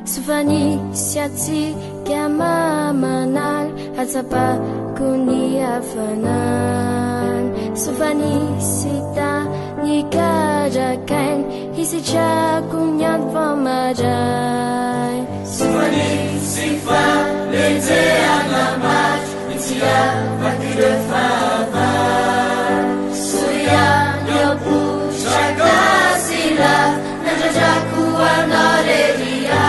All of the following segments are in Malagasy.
Sufani siati kama manal Hatsapa kunia fanan Sufani sita nikajakan Hisicha kunyan famajay Sufani sifa lente anamat Itia vacu de favan Suya nyopu shaka sila Najajaku anaredia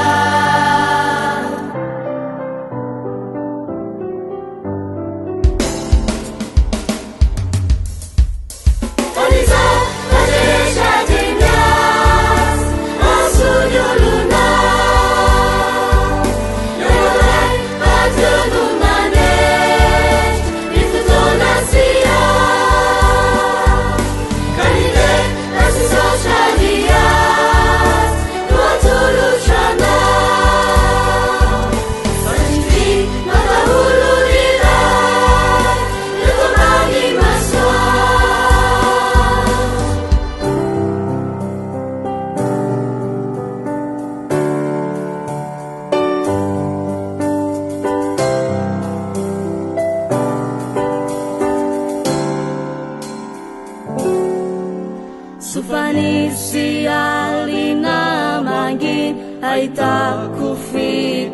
Sufanisi alina mangin aita kufitunin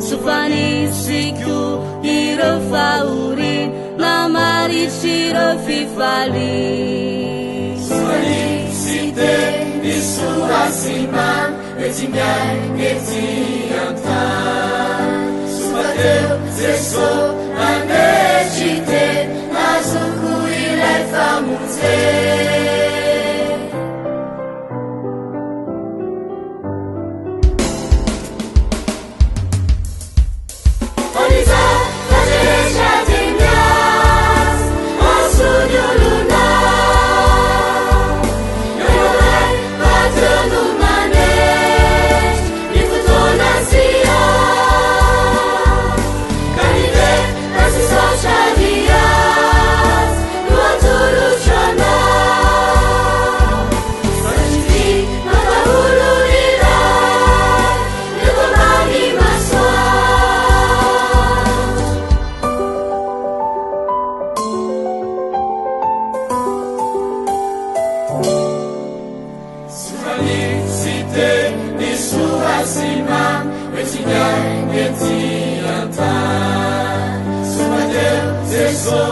Sufanisi ku irofaurin namari shirofifalin Sufanisi te isuasiman etingan etiantan Sufateu zeso anechite nazuku ilai famute Simam, Vetigan, Getiantan, Sumateu, Zeso,